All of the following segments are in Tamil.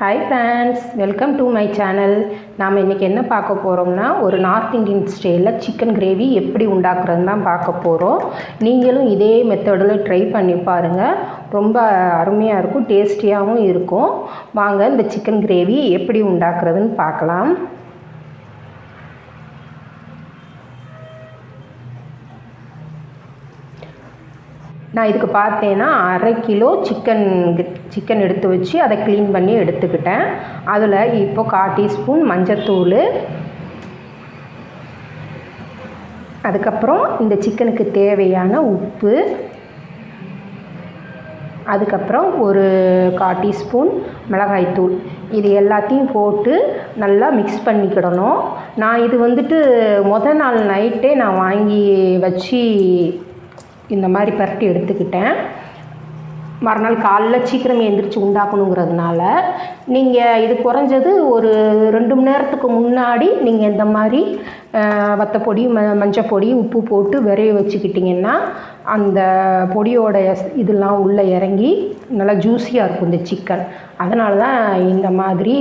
Hi friends, welcome to my channel. நாம் இன்றைக்கி என்ன பார்க்க போகிறோம்னா, ஒரு நார்த் இந்தியன் ஸ்டைலில் சிக்கன் கிரேவி எப்படி உண்டாக்குறதுன்னு தான் பார்க்க போகிறோம். நீங்களும் இதே மெத்தடில் ட்ரை பண்ணி பாருங்கள். ரொம்ப அருமையாக இருக்கும், டேஸ்டியாகவும் இருக்கும். வாங்க இந்த சிக்கன் கிரேவி எப்படி உண்டாக்குறதுன்னு பார்க்கலாம். நான் இதுக்கு பார்த்தேன்னா 1/2 கிலோ சிக்கன் எடுத்து வச்சு அதை க்ளீன் பண்ணி எடுத்துக்கிட்டேன். அதில் இப்போ 1/4 டீஸ்பூன் மஞ்சத்தூள், அதுக்கப்புறம் இந்த சிக்கனுக்கு தேவையான உப்பு, அதுக்கப்புறம் ஒரு 1/4 டீஸ்பூன் மிளகாய்த்தூள், இது எல்லாத்தையும் போட்டு நல்லா மிக்ஸ் பண்ணிக்கிடணும். நான் இது முதல் நாள் நைட்டே நான் வாங்கி வச்சு இந்த மாதிரி பரட்டி எடுத்துக்கிட்டேன். மறுநாள் காலைல சீக்கிரம் எழுந்திரிச்சு உண்டாக்கணுங்கிறதுனால நீங்கள் இது குறைஞ்சது ஒரு 2 மணி நேரத்துக்கு முன்னாடி நீங்கள் இந்த மாதிரி வத்தப்பொடி, மஞ்சப்பொடி, உப்பு போட்டு விரைய வச்சுக்கிட்டிங்கன்னா அந்த பொடியோட இதெல்லாம் உள்ளே இறங்கி நல்லா ஜூஸியாக இருக்கும் இந்த சிக்கன். அதனால தான் இந்த மாதிரி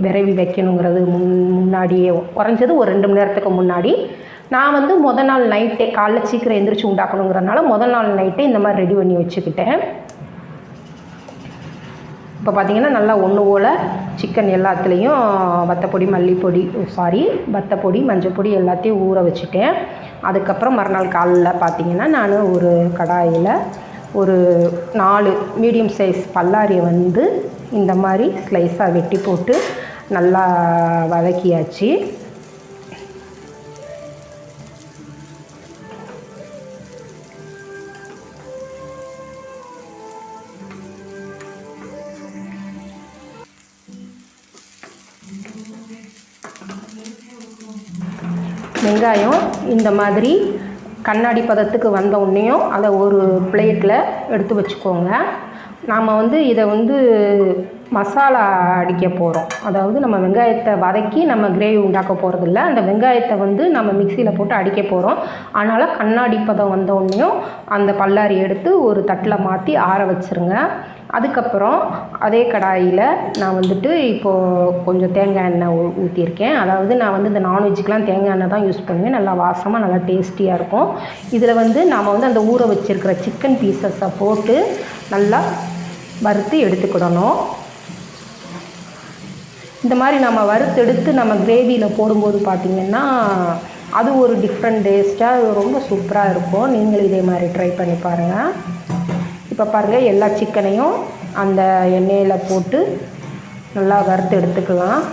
விரைவி வைக்கணுங்கிறது முன்னாடியே, குறைஞ்சது ஒரு 2 மணி நேரத்துக்கு முன்னாடி. நான் முதல் நாள் நைட்டே, காலைல சீக்கிரம் எழுந்திரிச்சு உண்டாக்கணுங்கிறதுனால முதல் நாள் நைட்டே இந்த மாதிரி ரெடி பண்ணி வச்சுக்கிட்டேன். இப்போ பார்த்திங்கன்னா நல்லா ஒன்று போல் சிக்கன் எல்லாத்துலேயும் வத்தப்பொடி, வத்தப்பொடி, மஞ்சப்பொடி எல்லாத்தையும் ஊற வச்சுட்டேன். அதுக்கப்புறம் மறுநாள் காலையில் பார்த்திங்கன்னா நான் ஒரு கடாயில் ஒரு 4 மீடியம் சைஸ் பல்லாரியை இந்த மாதிரி ஸ்லைஸாக வெட்டி போட்டு நல்லா வதக்கியாச்சு. வெங்காயம் இந்த மாதிரி கண்ணாடி பதத்துக்கு வந்த உடனேயும் அதை ஒரு பிளேட்டில் எடுத்து வச்சுக்கோங்க. நாம் இதை மசாலா அடிக்க போகிறோம். அதாவது நம்ம வெங்காயத்தை வதக்கி நம்ம கிரேவி உண்டாக்க போகிறதில்ல. அந்த வெங்காயத்தை நம்ம மிக்சியில் போட்டு அடிக்க போகிறோம். அதனால் கண்ணாடி பதம் வந்த உடனேயும் அந்த பல்லாரி எடுத்து ஒரு தட்டில் மாற்றி ஆற வச்சுருங்க. அதுக்கப்புறம் அதே கடாயில் நான் இப்போது கொஞ்சம் தேங்காய் எண்ணெய் ஊற்றியிருக்கேன். அதாவது நான் இந்த நான்வெஜ்ஜுக்கெலாம் தேங்காய் எண்ணெய் தான் யூஸ் பண்ணுவேன். நல்லா வாசமாக, நல்லா டேஸ்டியாக இருக்கும். இதில் நாம் அந்த ஊற வச்சுருக்கிற சிக்கன் பீசஸை போட்டு நல்லா வறுத்து எடுத்துக்கிடணும். இந்த மாதிரி நம்ம வறுத்தெடுத்து நம்ம கிரேவியில் போடும்போது பார்த்திங்கன்னா அது ஒரு டிஃப்ரெண்ட் டேஸ்ட்டாக ரொம்ப சூப்பராக இருக்கும். நீங்களும் இதே மாதிரி ட்ரை பண்ணி பாருங்கள். இப்போ பாருங்கள், எல்லா சிக்கனையும் அந்த எண்ணெயில் போட்டு நல்லா வறுத்து எடுத்துக்கலாம்.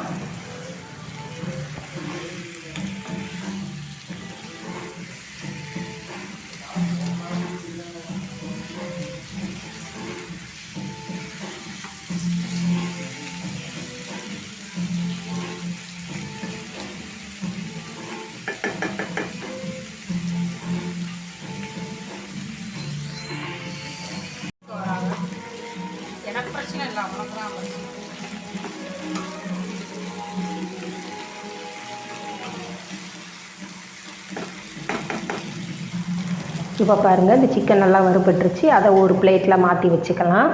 இப்போ பாருங்கள், இந்த சிக்கன் நல்லா வறுபட்டுருச்சு. அதை ஒரு பிளேட்டில் மாற்றி வச்சுக்கலாம்.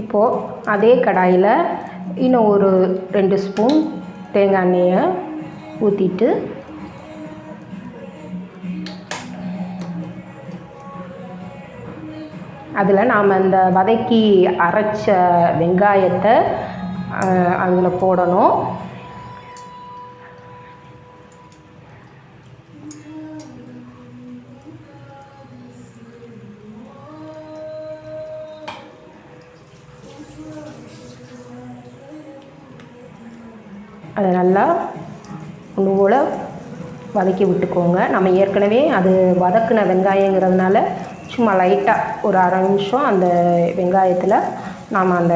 இப்போது அதே கடாயில் இன்னும் ஒரு 2 ஸ்பூன் தேங்காய் எண்ணெயை ஊற்றிட்டு அதில் நாம் அந்த வதக்கி அரைச்ச வெங்காயத்தை அதில் போடணும். அதை நல்லா ஒன்று போல் வதக்கி விட்டுக்கோங்க. நம்ம ஏற்கனவே அது வதக்கின வெங்காயங்கிறதுனால சும்மா லைட்டாக ஒரு 1/2 நிமிஷம் அந்த வெங்காயத்தில் நாம் அந்த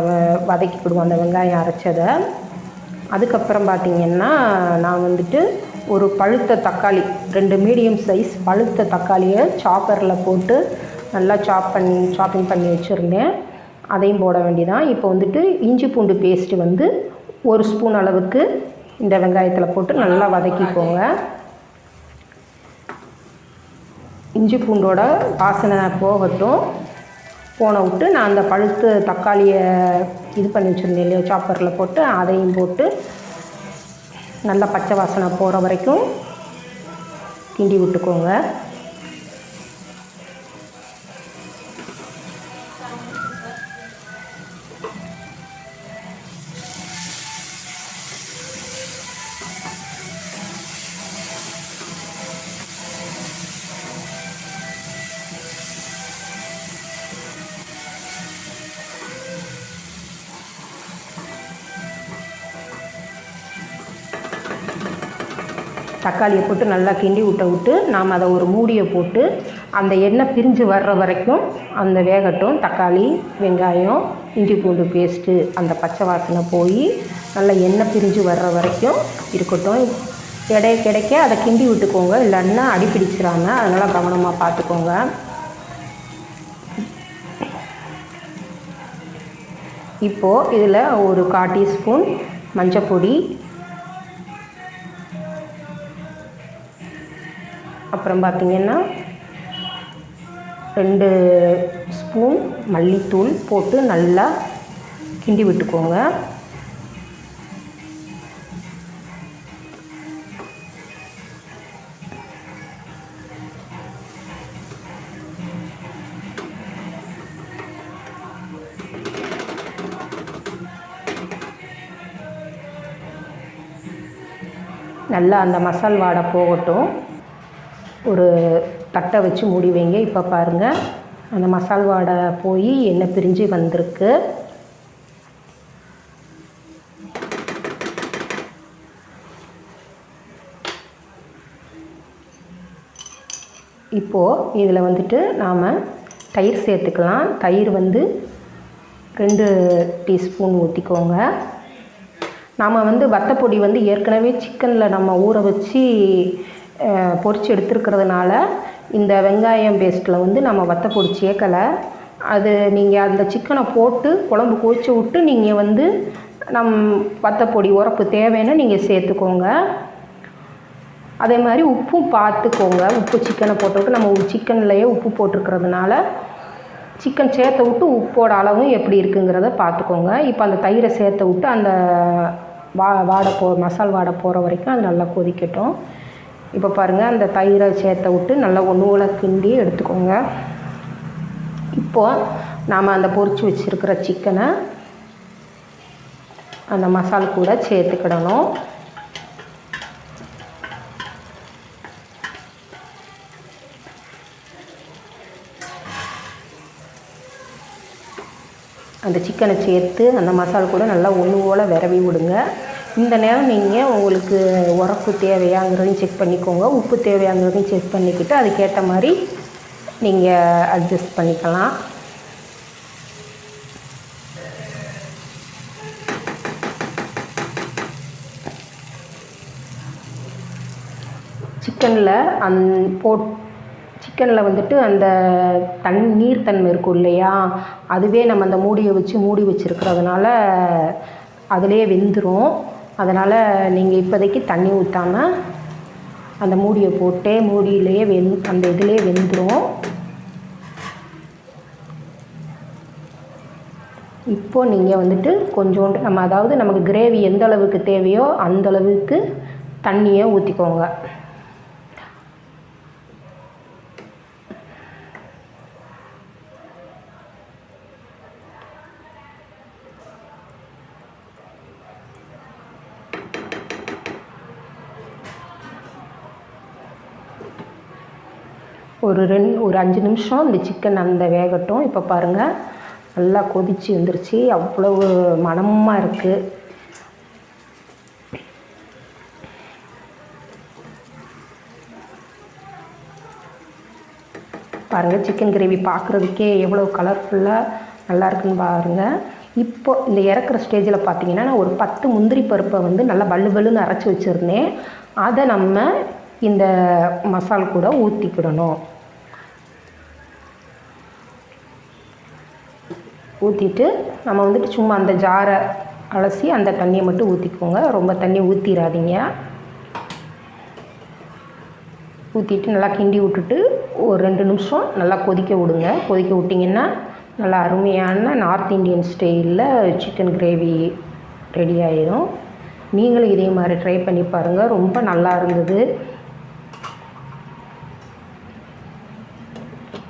வதக்கிவிடுவோம், அந்த வெங்காயம் அரைச்சதை. அதுக்கப்புறம் பார்த்திங்கன்னா நான் ஒரு பழுத்த தக்காளி, 2 மீடியம் சைஸ் பழுத்த தக்காளியை சாப்பரில் போட்டு நல்லா சாப்பிங் பண்ணி வச்சுருந்தேன். அதையும் போட வேண்டியதான். இப்போ இஞ்சி பூண்டு பேஸ்ட்டு 1 ஸ்பூன் அளவுக்கு இந்த வெங்காயத்தில் போட்டு நல்லா வதக்கிக்கோங்க. இஞ்சி பூண்டோட வாசனை போகட்டும். போன விட்டு நான் அந்த பழுத்து தக்காளியை இது பண்ணி வச்சுருந்தேன் இல்லையா, சாப்பரில் போட்டு அதையும் போட்டு நல்லா பச்சை வாசனை போகிற வரைக்கும் கிண்டி விட்டுக்கோங்க. தக்காளியை போட்டு நல்லா கிண்டி விட்டு நாம் அதை ஒரு மூடியை போட்டு அந்த எண்ணெய் பிரிஞ்சு வர்ற வரைக்கும் அந்த வேகட்டும். தக்காளி, வெங்காயம், இஞ்சி பூண்டு பேஸ்ட்டு அந்த பச்சை வாசனை போய் நல்லா எண்ணெய் பிரிஞ்சு வர்ற வரைக்கும் இருக்கட்டும். கிடைக்க அதை கிண்டி விட்டுக்கோங்க, இல்லைன்னா அடி பிடிச்சிடாம, அதனால் கவனமாக பார்த்துக்கோங்க. இப்போது இதில் ஒரு 1/4 டீஸ்பூன் மஞ்சப்பொடி, அப்புறம் பார்த்திங்கன்னா 2 ஸ்பூன் மல்லித்தூள் போட்டு நல்லா கிண்டி விட்டுக்கோங்க. நல்லா அந்த மசால் வாடை போகட்டும். ஒரு தட்டை வச்சு மூடி வைங்க. இப்போ பாருங்கள், அந்த மசால் வாடை போய் எண்ணெய் பிரிஞ்சு வந்திருக்கு. இப்போது இதில் வந்துட்டு நாம் தயிர் சேர்த்துக்கலாம். தயிர் 2 டீஸ்பூன் ஊற்றிக்கோங்க. நாம் வத்தப்பொடி ஏற்கனவே சிக்கனில் நம்ம ஊற வச்சு பொரித்து எடுத்துருக்கிறதுனால இந்த வெங்காயம் பேஸ்ட்டில் நம்ம வத்தப்பொடி சேர்க்கலை. அது நீங்கள் அந்த சிக்கனை போட்டு குழம்பு கொதிச்சு விட்டு நீங்கள் வத்தப்பொடி உரப்பு தேவைன்னா நீங்கள் சேர்த்துக்கோங்க. அதே மாதிரி உப்பும் பார்த்துக்கோங்க. உப்பு சிக்கனை போட்டுவிட்டு நம்ம சிக்கன்லேயே உப்பு போட்டிருக்கிறதுனால சிக்கன் சேர்த்த விட்டு உப்போட அளவும் எப்படி இருக்குங்கிறத பார்த்துக்கோங்க. இப்போ அந்த தயிரை சேர்த்த விட்டு அந்த மசால் வாடை போகிற வரைக்கும் அது நல்லா கொதிக்கட்டும். இப்போ பாருங்கள், அந்த தயிரை சேர்த்த விட்டு நல்லா ஒன்று கிண்டி எடுத்துக்கோங்க. இப்போது நாம் அந்த பொரிச்சு வச்சுருக்கிற சிக்கனை அந்த மசால் கூட சேர்த்துக்கிடணும். அந்த சிக்கனை சேர்த்து அந்த மசாலா கூட நல்லா ஒன்று விரவி விடுங்க. இந்த நேரம் நீங்கள் உங்களுக்கு உரப்பு தேவையாங்கிறதையும் செக் பண்ணிக்கோங்க, உப்பு தேவையாங்கிறதையும் செக் பண்ணிக்கிட்டு அதுக்கேற்ற மாதிரி நீங்கள் அட்ஜஸ்ட் பண்ணிக்கலாம். சிக்கனில் அந்த நீர் தன்மை இருக்கும் இல்லையா, அதுவே நம்ம அந்த மூடியை வச்சு மூடி வச்சுருக்கிறதுனால அதிலே வெந்துடும். அதனால் நீங்கள் இப்போதைக்கு தண்ணி ஊற்றாமல் அந்த மூடியை போட்டே மூடியிலேயே அந்த இதிலே வெந்துடும். இப்போது நீங்கள் கொஞ்சோண்டு நமக்கு கிரேவி எந்த அளவுக்கு தேவையோ அந்த அளவுக்கு தண்ணியை ஊற்றிக்கோங்க. ஒரு 5 நிமிஷம் இந்த சிக்கன் வேகட்டும். இப்போ பாருங்கள், நல்லா கொதிச்சு வந்துருச்சு, அவ்வளவு மணமாக இருக்குது. பாருங்கள், சிக்கன் கிரேவி பார்க்குறதுக்கே எவ்வளோ கலர்ஃபுல்லாக நல்லா இருக்குன்னு பாருங்கள். இப்போ இந்த இறக்குற ஸ்டேஜில் பார்த்தீங்கன்னா நான் ஒரு 10 முந்திரி பருப்பை நல்லா வலுன்னு அரைச்சி வச்சுருந்தேன். அதை நம்ம இந்த மசால் கூட ஊற்றிக்கிடணும். ஊற்றிட்டு நம்ம சும்மா அந்த ஜாரை அலசி அந்த தண்ணியை மட்டும் ஊற்றிக்கோங்க, ரொம்ப தண்ணி ஊற்றிடாதீங்க. ஊற்றிட்டு நல்லா கிண்டி விட்டுட்டு ஒரு 2 நிமிஷம் நல்லா கொதிக்க விடுங்க. கொதிக்க விட்டிங்கன்னா நல்லா அருமையான நார்த் இந்தியன் ஸ்டைலில் சிக்கன் கிரேவி ரெடி ஆயிடும். நீங்களும் இதே மாதிரி ட்ரை பண்ணி பாருங்கள். ரொம்ப நல்லா இருந்தது.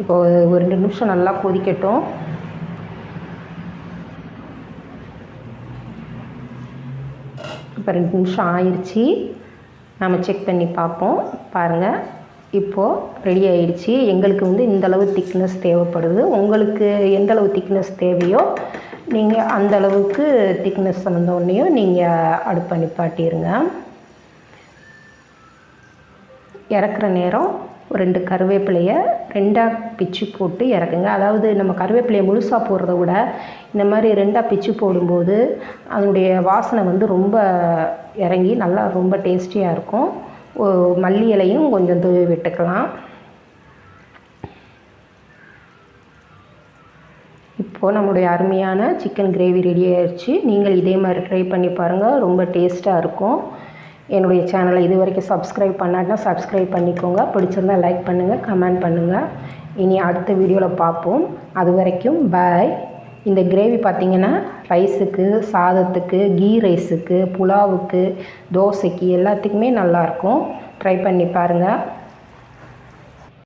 இப்போது ஒரு 2 நிமிஷம் நல்லா கொதிக்கட்டும். இப்போ 2 நிமிஷம் ஆயிடுச்சு. நம்ம செக் பண்ணி பார்ப்போம். பாருங்கள், இப்போது ரெடி ஆயிடுச்சு. எங்களுக்கு வந்து இந்தளவு திக்னஸ் தேவைப்படுது. உங்களுக்கு எந்தளவு திக்னஸ் தேவையோ நீங்கள் அந்தளவுக்கு திக்னஸ் வந்தோடனையும் நீங்கள் அடுப்பை நிப்பாட்டிடுங்க. இறக்குற நேரம் 2 கருவேப்பிலையை 2ஆக பிச்சு போட்டு இறக்குங்க. அதாவது நம்ம கருவேப்பிலையை முழுசாக போடுறத விட இந்த மாதிரி 2ஆக பிச்சு போடும்போது அதனுடைய வாசனை வந்து ரொம்ப இறங்கி நல்லா ரொம்ப டேஸ்டியாக இருக்கும். மல்லி இலையும் கொஞ்சம் தூவி விட்டுக்கலாம். இப்போது நம்மளுடைய அருமையான சிக்கன் கிரேவி ரெடி ஆயிடுச்சு. நீங்கள் இதே மாதிரி ட்ரை பண்ணி பாருங்கள். ரொம்ப டேஸ்ட்டாக இருக்கும். என்னுடைய சேனலை இது வரைக்கும் சப்ஸ்கிரைப் பண்ணாட்டினா சப்ஸ்கிரைப் பண்ணிக்கோங்க. பிடிச்சிருந்தால் லைக் பண்ணுங்கள், கமெண்ட் பண்ணுங்கள். இனி அடுத்த வீடியோவில் பார்ப்போம். அது வரைக்கும் பாய். இந்த கிரேவி பார்த்திங்கன்னா ரைஸுக்கு, சாதத்துக்கு, கீ ரைஸுக்கு, புலாவுக்கு, தோசைக்கு எல்லாத்துக்குமே நல்லாயிருக்கும். ட்ரை பண்ணி பாருங்கள்.